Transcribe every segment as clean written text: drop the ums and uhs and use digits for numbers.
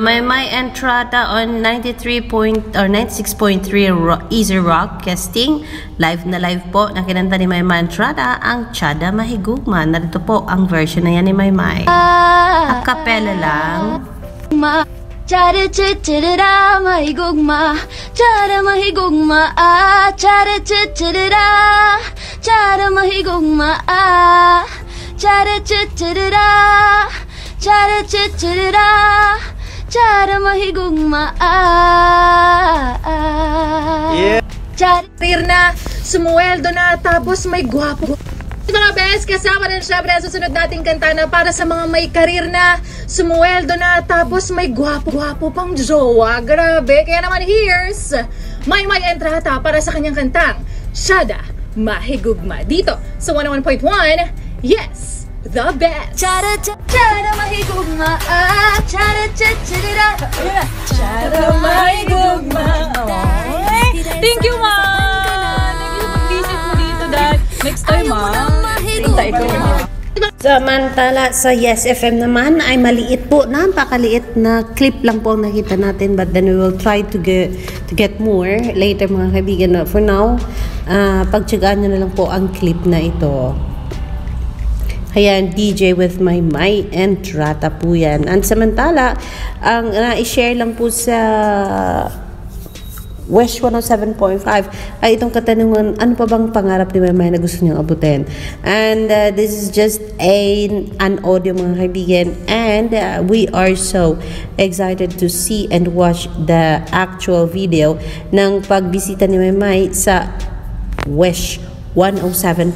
May entrada on 96.3 Easy Rock Casting. Live na live po na kinanta ni May entrada ang Tiyada Mahigugma. Narito po ang version na yan ni May. A cappella lang. Tiyada tiyada mahigugma, tiyada mahigugma, tiyada tiyada, tiyada mahigugma, tiyada tiyada, tiyada tiyada, tiyada mahigugma. Karir na, sumweldo na, tapos may gwapo. Mga best, kasama rin syempre ang susunod nating kanta na para sa mga may karir na, sumweldo na, tapos may gwapo pang jowa. Grabe, kaya naman here's May entrata para sa kanyang kantang Tiyada Mahigugma dito sa 101.1 Yes, the best. Tiyada mahigugma, tiyada tiyada, Tiyada Mahigugma. Thank you, ma. Thank you pag-visit mo dito, Dad. Next time, ma. Hintay ko. Samantala sa Yes FM naman ay maliit po, napakaliit na clip lang po ang nakita natin, but then we will try to get more later mga kaibigan. For now, pagtsagaan nyo na lang po ang clip na ito. Kaya DJ with my entrata po yan. And samantala, ang na-share lang po sa Wish 107.5 ay itong katanungan, ano pa bang pangarap ni May na gusto niyang abutin? And this is just an audio mga kaibigan, and we are so excited to see and watch the actual video ng pagbisita ni May sa Wish 107.5.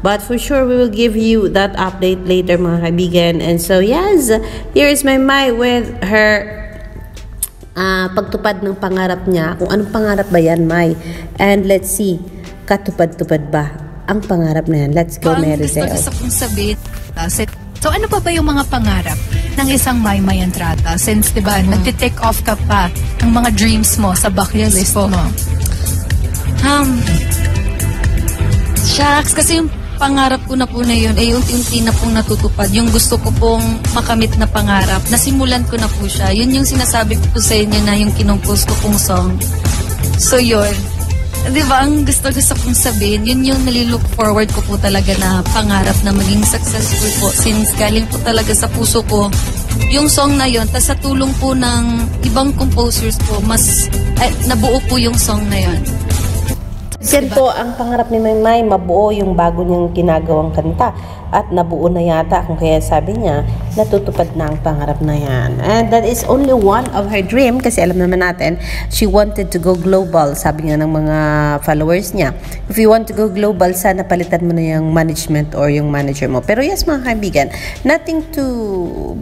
But for sure, we will give you that update later mga kaibigan. And so yes, here is May with her pagtupad ng pangarap niya. Kung anong pangarap ba yan, May? And let's see, katupad-tupad ba ang pangarap na yan? Let's go, Maricel. Gusto kong sabihin. So ano pa ba yung mga pangarap ng isang May entrata? Since diba, nagtitake off ka pa ng mga dreams mo sa bucket list mo. Shucks, kasi yung pangarap ko na po na yun, unti-unti na pong natutupad. Yung gusto ko pong makamit na pangarap, nasimulan ko na po siya. Yun yung sinasabi ko po sa inyo na yung kinumpos ko pong song. So yun, di ba, ang gusto kong sabihin, yun yung nalilook forward ko po talaga na pangarap na maging successful po. Since galing po talaga sa puso ko, yung song na yun, tas sa tulong po ng ibang composers po, mas nabuo po yung song na yun. Yan po ang pangarap ni May, mabuo yung bago niyang ginagawang kanta. At nabuo na yata, kung kaya sabi niya, natutupad na ang pangarap na yan. And that is only one of her dream, kasi alam naman natin, she wanted to go global, sabi nga ng mga followers niya. If you want to go global, sana palitan mo na yung management or yung manager mo. Pero yes mga kaibigan, nothing to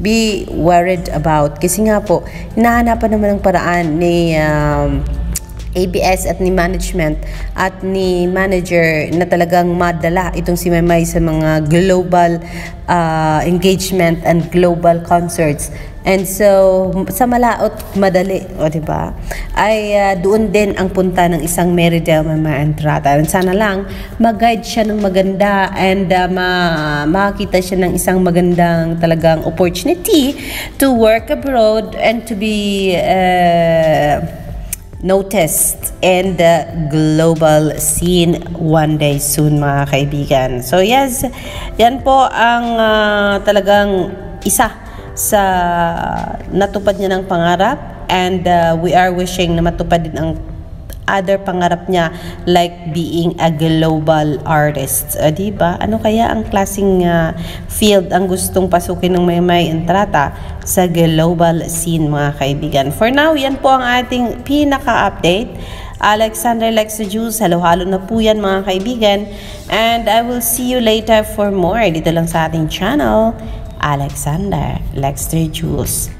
be worried about. Kasi nga po, hinahanapan naman ng paraan ni ABS at ni management at ni manager na talagang madala itong si May sa mga global engagement and global concerts. And so, sa malaot madali, o diba, ay doon din ang punta ng isang Meridel May entrata. And sana lang, mag-guide siya ng maganda and makakita siya ng isang magandang talagang opportunity to work abroad and to be noticed in the global scene one day soon mga kaibigan. So yes, yan po ang talagang isa sa natupad niya ng pangarap, and we are wishing na matupad din ang other pangarap niya, like being a global artist. Diba? Ano kaya ang klaseng field ang gustong pasukin ng May entrata sa global scene mga kaibigan? For now, yan po ang ating pinaka-update. Alexander likes the juice. Halo-halo na po yan mga kaibigan. And I will see you later for more. Dito lang sa ating channel, Alexander likes the juice.